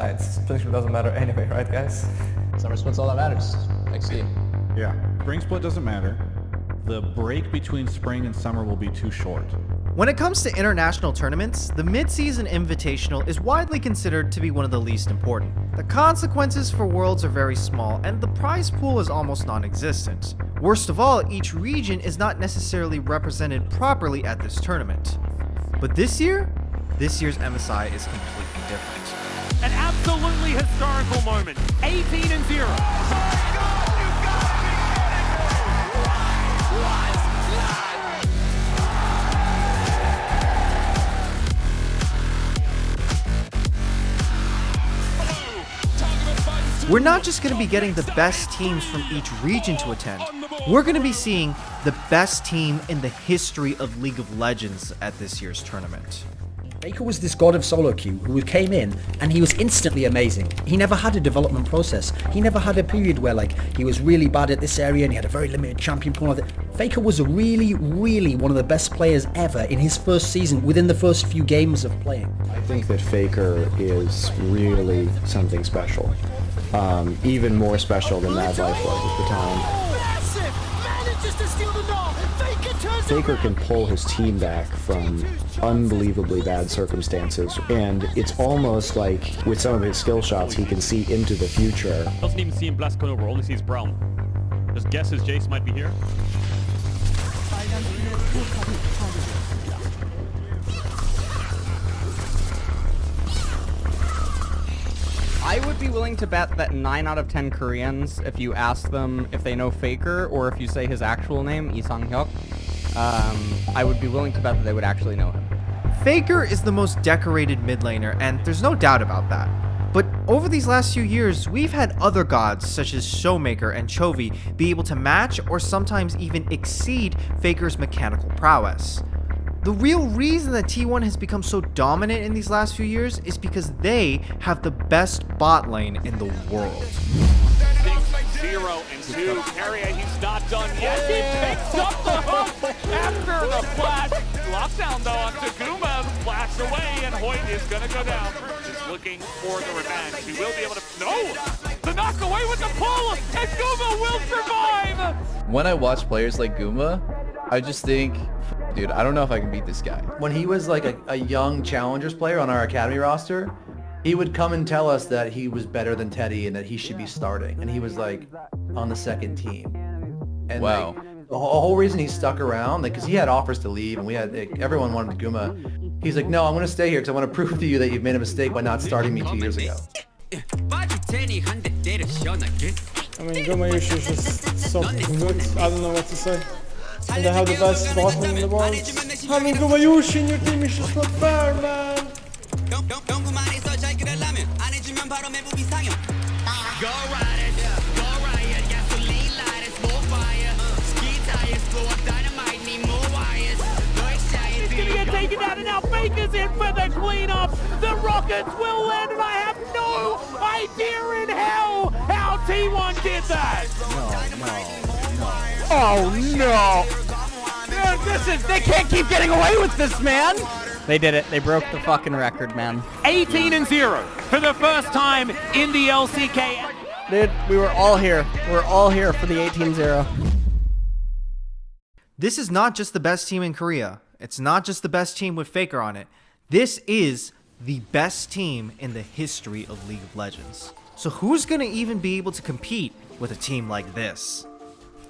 Besides, spring split doesn't matter anyway, right guys? Summer split's all that matters. XD. Yeah, spring split doesn't matter. The break between spring and summer will be too short. When it comes to international tournaments, the mid-season invitational is widely considered to be one of the least important. The consequences for Worlds are very small, and the prize pool is almost non-existent. Worst of all, each region is not necessarily represented properly at this tournament. But this year's MSI is completely different. An absolutely historical moment. 18-0. We're not just going to be getting the best teams from each region to attend, we're going to be seeing the best team in the history of League of Legends at this year's tournament. Faker was this god of solo queue who came in and he was instantly amazing. He never had a development process. He never had a period where like he was really bad at this area and he had a very limited champion pool. Faker was really one of the best players ever in his first season within the first few games of playing. I think that Faker is really something special. Even more special than Mad Life was at the time. Faker can pull his team back from unbelievably bad circumstances, and it's almost like with some of his skill shots he can see into the future. Doesn't even see him blast over, only sees Brown. Just guesses Jace might be here. I would be willing to bet that 9 out of 10 Koreans, if you ask them if they know Faker, or if you say his actual name, Lee Sang-hyuk, I would be willing to bet that they would actually know him. Faker is the most decorated mid laner, and there's no doubt about that. But over these last few years, we've had other gods such as Showmaker and Chovy be able to match or sometimes even exceed Faker's mechanical prowess. The real reason that T1 has become so dominant in these last few years is because they have the best bot lane in the world. 0-2. Carrier, he's not done yet. He picks up the hook after the flash. Lockdown though on Guoba. Flash away, and Hoyt is gonna go down. Just looking for the revenge. He will be able to. No! The knock away with the pull, and Guoba will survive! When I watch players like Guoba, I just think, dude, I don't know if I can beat this guy. When he was like a young challengers player on our academy roster, he would come and tell us that he was better than Teddy and that he should be starting. And he was like on the second team. And wow. Like, the whole reason he stuck around, like, cause he had offers to leave and we had, like, everyone wanted Guoba. He's like, no, I'm going to stay here because I want to prove to you that you've made a mistake by not starting me 2 years ago. I mean, Guoba is just so good. I don't know what to say. And they have the best bot lane in the world. Having Guoba in your team is just not fair, man. He's gonna get taken down, and now Faker's in for the cleanup. The rockets will land, and I have no idea in hell how T1 did that. Oh no! Dude, they can't keep getting away with this, man! They did it. They broke the fucking record, man. 18-0 for the first time in the LCK. Dude, we were all here. We're all here for the 18-0. This is not just the best team in Korea. It's not just the best team with Faker on it. This is the best team in the history of League of Legends. So who's gonna even be able to compete with a team like this?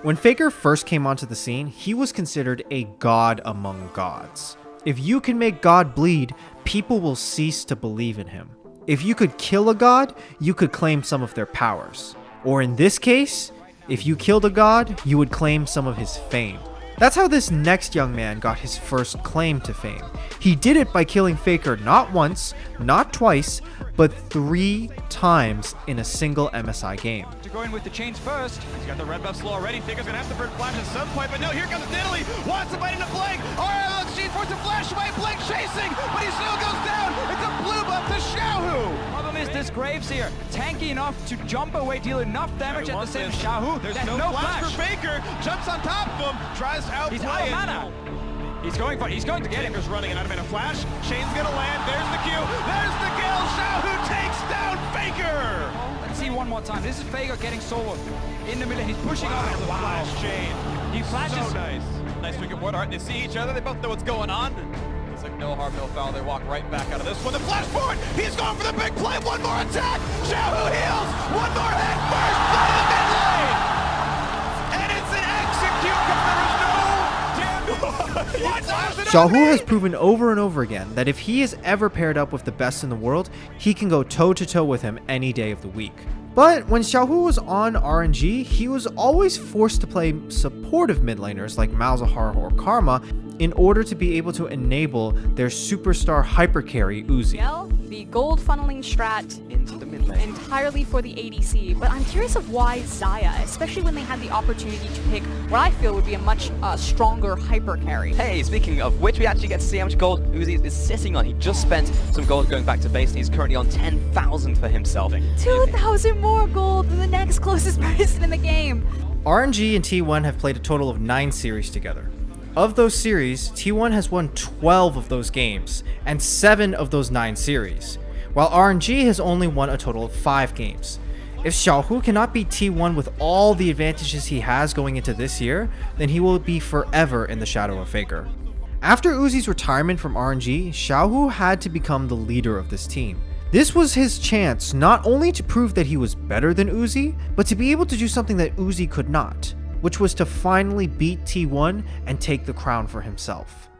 When Faker first came onto the scene, he was considered a god among gods. If you can make God bleed, people will cease to believe in him. If you could kill a god, you could claim some of their powers. Or in this case, if you killed a god, you would claim some of his fame. That's how this next young man got his first claim to fame. He did it by killing Faker not once, not twice, but 3 times in a single MSI game. To go in with the chains first. He's got the red buff slow already. Faker's gonna have to burn flash at some point, but no, here comes Italy. Wants to bite into Blake. Alright, let's see, force a flash away. Blake chasing, but he still goes down. It's a blue buff to XiaoHu. Problem is this Graves here, tanky enough to jump away, deal enough damage at the same XiaoHu. There's no flash for Faker. Jumps on top of him, tries to outplay. He's out of mana. He's going to get him. Faker's running an automated flash. Shane's gonna land. There's the Q. There's the kill. XiaoHu takes down one more time. This is Faker getting solo in the middle. He's pushing up. Wow, Shane. He flashes. So nice. Nice tweak of Woodart. They see each other. They both know what's going on. It's like no harm, no foul. They walk right back out of this one. The flash forward. He's going for the big play. One more attack. XiaoHu heals. One more hit. First blood of the mid lane. And it's an execute because there is no damn. XiaoHu has proven over and over again that if he is ever paired up with the best in the world, he can go toe-to-toe with him any day of the week. But when XiaoHu was on RNG, he was always forced to play supportive mid laners like Malzahar or Karma in order to be able to enable their superstar hypercarry Uzi. The gold funneling strat into the mid lane entirely for the ADC, but I'm curious of why Xayah, especially when they had the opportunity to pick what I feel would be a much stronger hypercarry. Hey, speaking of which, we actually get to see how much gold Uzi is sitting on. He just spent some gold going back to base, and he's currently on 10,000 for himself. 2,000 more gold than the next closest person in the game. RNG and T1 have played a total of 9 series together. Of those series, T1 has won 12 of those games, and 7 of those 9 series, while RNG has only won a total of 5 games. If XiaoHu cannot beat T1 with all the advantages he has going into this year, then he will be forever in the shadow of Faker. After Uzi's retirement from RNG, XiaoHu had to become the leader of this team. This was his chance not only to prove that he was better than Uzi, but to be able to do something that Uzi could not, which was to finally beat T1 and take the crown for himself.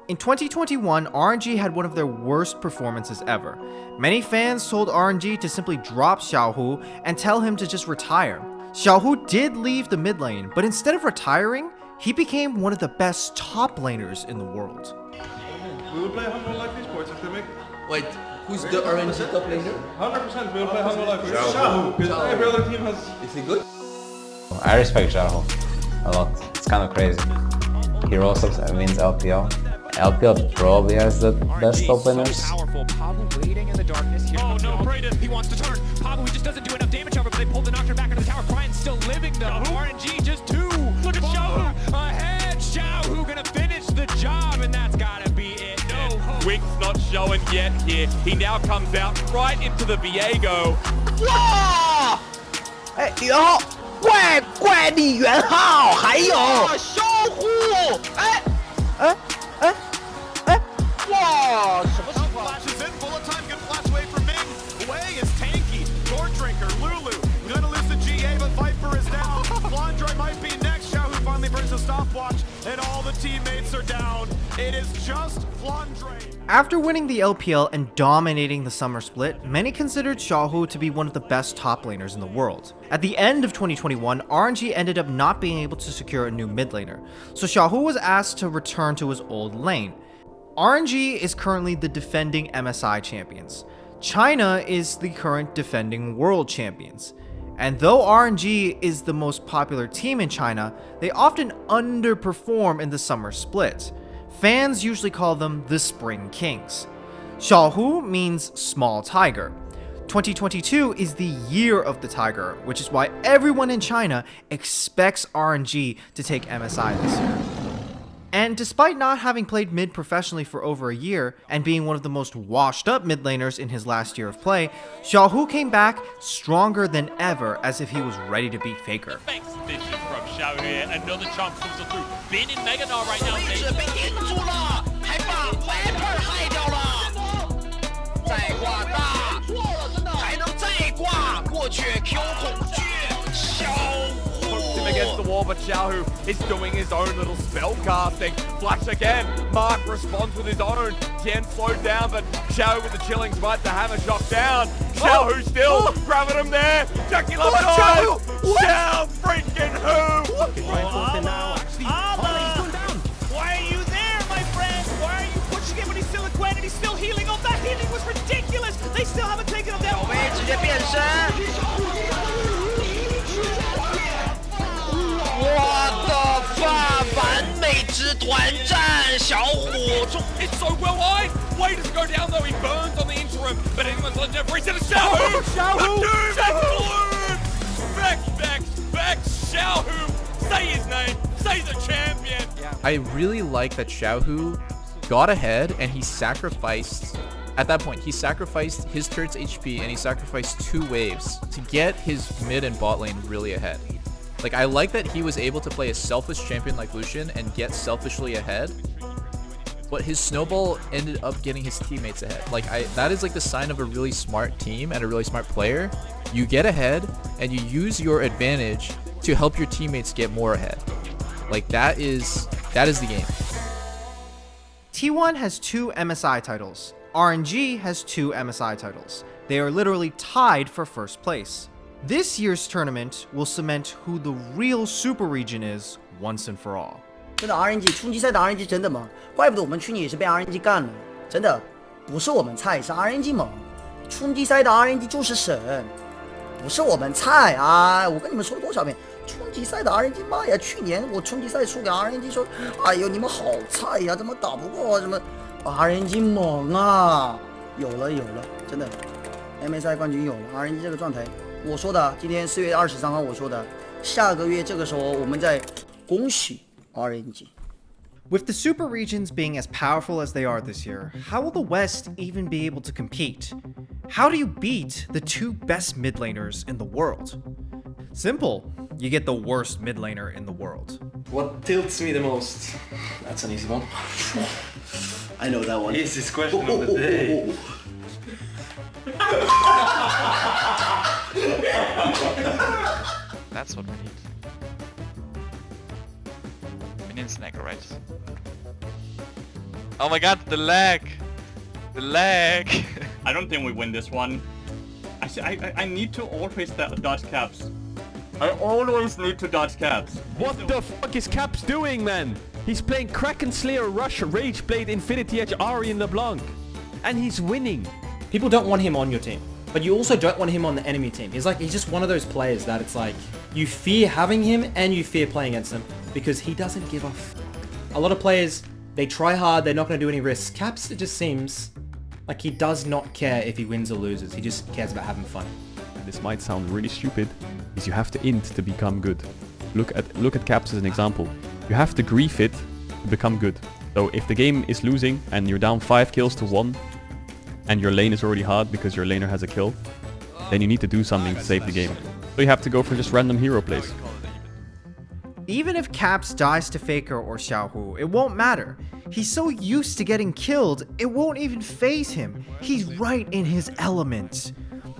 In 2021, RNG had one of their worst performances ever. Many fans told RNG to simply drop XiaoHu and tell him to just retire. XiaoHu did leave the mid lane, but instead of retiring, he became one of the best top laners in the world. We will play Humble Life Esports if they make... Wait, who's the RNG top laner? 100% we will play Humble Life Esports. XiaoHu, because every other team has... Is he good? I respect XiaoHu a lot. It's kind of crazy. He rolls up and wins LPL. LPL probably has the best top laners. Powerful. Pabu waiting in the darkness. Here comes Braden. He wants to turn. Pabu, he just doesn't do enough damage over, but they pull the Nocturne back into the tower. Brian's still living though. RNG just 2. Look at XiaoHu ahead. XiaoHu gonna finish the job, and that's gotta be it. No, Wink's not showing yet here. He now comes out right into the Viego. Wow! 哎，元昊，怪力元昊，还有XiaoHu，哇，什么情况 Flashes in, full of time, good flash away from Ming. Wei is tanky. Lord Drinker, Lulu, gonna lose the GA, but Viper is down. Flandre might be next. XiaoHu finally brings a stopwatch, and all the teammates are down. It is just Flandre. After winning the LPL and dominating the summer split, many considered XiaoHu to be one of the best top laners in the world. At the end of 2021, RNG ended up not being able to secure a new mid laner, so XiaoHu was asked to return to his old lane. RNG is currently the defending MSI champions. China is the current defending world champions. And though RNG is the most popular team in China, they often underperform in the summer split. Fans usually call them the Spring Kings. XiaoHu means small tiger. 2022 is the year of the tiger, which is why everyone in China expects RNG to take MSI this year. And despite not having played mid professionally for over a year, and being one of the most washed up mid laners in his last year of play, XiaoHu came back stronger than ever, as if he was ready to beat Faker. Thanks vision from XiaoHu here. Another chunk comes through. Been in Mega now right now. 位置被顶住了，还把 Viper 害掉了，再挂大，还能再挂过去 Q 恐惧，Puts him against the wall, but XiaoHu is doing his own little spell casting. Flash again. Mark responds with his own. Tien slowed down, but XiaoHu with the chilling spite, the hammer shot down. XiaoHu still grabbing him there. Jackie Love dies. Xiao freaking who? Why are you there, my friend? Why are you pushing him when he's still equipped and he's still healing? Oh, that healing was ridiculous. They still haven't taken him down. 小威直接变身。我的发完美之团战，小虎中。 It's so well eyed. Way to go down though. He burns on the interim, but anyone's on never reset. XiaoHu. XiaoHu. Vex. XiaoHu. Say his name. Say the champion. I really like that XiaoHu got ahead and he sacrificed at that point, he sacrificed his turret's HP and he sacrificed 2 waves to get his mid and bot lane really ahead. Like, I like that he was able to play a selfish champion like Lucian and get selfishly ahead, but his snowball ended up getting his teammates ahead. Like, that is like the sign of a really smart team and a really smart player. You get ahead and you use your advantage to help your teammates get more ahead. Like, that is the game. T1 has 2 MSI titles. RNG has 2 MSI titles. They are literally tied for first place. This year's tournament will cement who the real super region is once and for all. 真的 RNG 春季赛的 RNG 真的猛，怪不得我们去年也是被 RNG 干了。真的不是我们菜，是 RNG 猛。春季赛的 RNG 就是神，不是我们菜啊！我跟你们说了多少遍，春季赛的 RNG 妈呀！去年我春季赛输给 RNG 说，哎呦你们好菜呀，怎么打不过什么 RNG 猛啊！有了，真的 MSI 冠军有了 RNG 这个状态，我说的，今天4月23号我说的，下个月这个时候我们再恭喜。 RNG. With the super regions being as powerful as they are this year, how will the West even be able to compete? How do you beat the 2 best mid laners in the world? Simple. You get the worst mid laner in the world. What tilts me the most? That's an easy one. I know that one. Easiest question of the day. That's what we need. Snagger, right? Oh my god, the lag! The lag! I don't think we win this one. I need to always dodge caps. I always need to dodge caps. What the fuck is Caps doing, man? He's playing Kraken Slayer, Rush, Rageblade, Infinity Edge, Ari, and LeBlanc. And he's winning. People don't want him on your team. But you also don't want him on the enemy team. He's just one of those players that it's like, you fear having him and you fear playing against him because he doesn't give a f. A lot of players, they try hard, they're not going to do any risks. Caps, it just seems like he does not care if he wins or loses. He just cares about having fun. And this might sound really stupid, is you have to int to become good. Look at Caps as an example. You have to grief it to become good. So if the game is losing and you're down 5 kills to 1, and your lane is already hard because your laner has a kill, then you need to do something to save the game. So you have to go for just random hero plays. Even if Caps dies to Faker or XiaoHu, it won't matter. He's so used to getting killed, it won't even faze him. He's right in his element.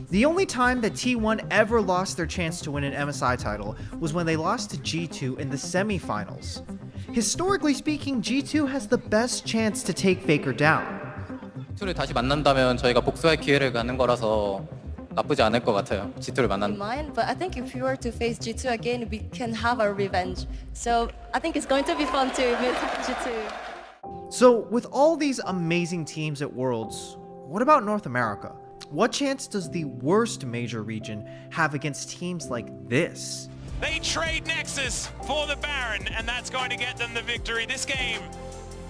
The only time that T1 ever lost their chance to win an MSI title was when they lost to G2 in the semifinals. Historically speaking, G2 has the best chance to take Faker down. G2를 다시 만난다면 저희가 복수할 기회를 갖는 거라서 나쁘지 않을 것 같아요. G2를 만난. Mine, but I think if we were to face G2 again, we can have a revenge. So I think it's going to be fun to meet G2. So with all these amazing teams at Worlds, what about North America? What chance does the worst major region have against teams like this? They trade Nexus for the Baron, and that's going to get them the victory. This game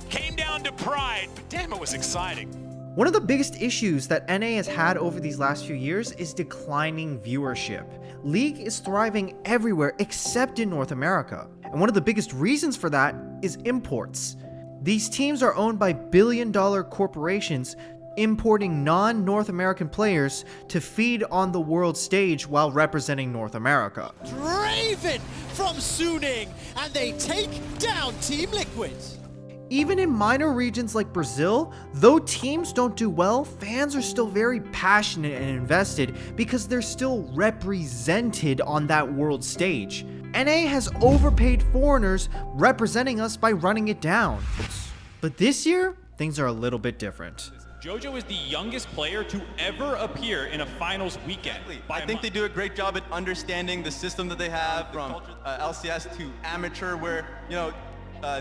came down to pride, but damn, it was exciting. One of the biggest issues that NA has had over these last few years is declining viewership. League is thriving everywhere except in North America. And one of the biggest reasons for that is imports. These teams are owned by billion-dollar corporations importing non-North American players to feed on the world stage while representing North America. Draven from Suning, and they take down Team Liquid. Even in minor regions like Brazil, though teams don't do well, fans are still very passionate and invested because they're still represented on that world stage. NA has overpaid foreigners representing us by running it down. But this year, things are a little bit different. Jojo is the youngest player to ever appear in a finals weekend. I think they do a great job at understanding the system that they have from LCS to amateur, where, you know,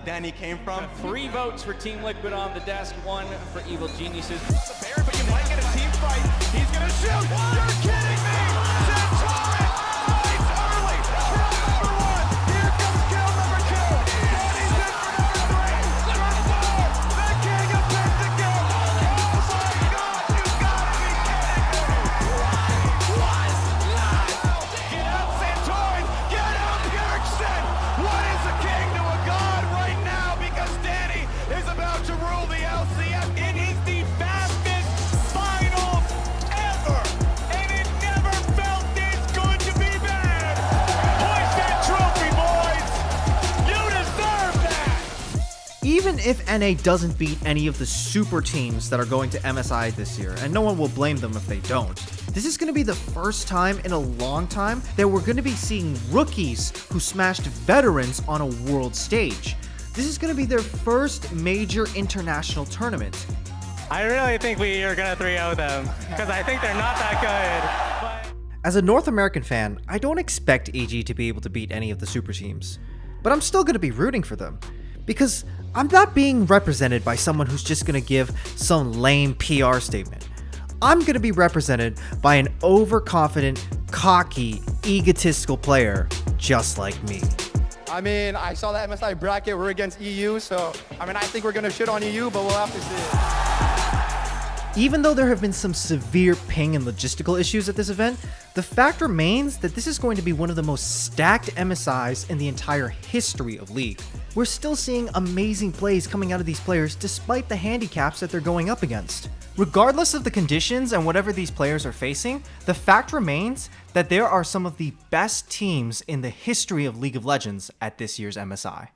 Danny came from. 3 votes for Team Liquid on the desk, 1 for Evil Geniuses. It's a bear, but you might get a team fight. He's gonna shoot. You're kidding me! Centauri fights early for number 1. Here comes kill number 2. Danny's in for number 3. Number 4, the king of Pentagon. Oh my God, you gotta be kidding me! Get out, Centauri! Get out, Bjergsen! What is a king to a god right now? Because Danny is about to rule the LCS, and he's the fastest even if NA doesn't beat any of the super teams that are going to MSI this year, and no one will blame them if they don't, this is going to be the first time in a long time that we're going to be seeing rookies who smashed veterans on a world stage. This is going to be their first major international tournament. I really think we are going to 3-0 them, because I think they're not that good. As a North American fan, I don't expect EG to be able to beat any of the super teams, but I'm still going to be rooting for them, because I'm not being represented by someone who's just going to give some lame PR statement. I'm going to be represented by an overconfident, cocky, egotistical player just like me. I mean, I saw that MSI bracket, we're against EU, so I think we're going to shit on EU, but we'll have to see. Even though there have been some severe ping and logistical issues at this event, the fact remains that this is going to be one of the most stacked MSIs in the entire history of League. We're still seeing amazing plays coming out of these players despite the handicaps that they're going up against. Regardless of the conditions and whatever these players are facing, the fact remains that there are some of the best teams in the history of League of Legends at this year's MSI.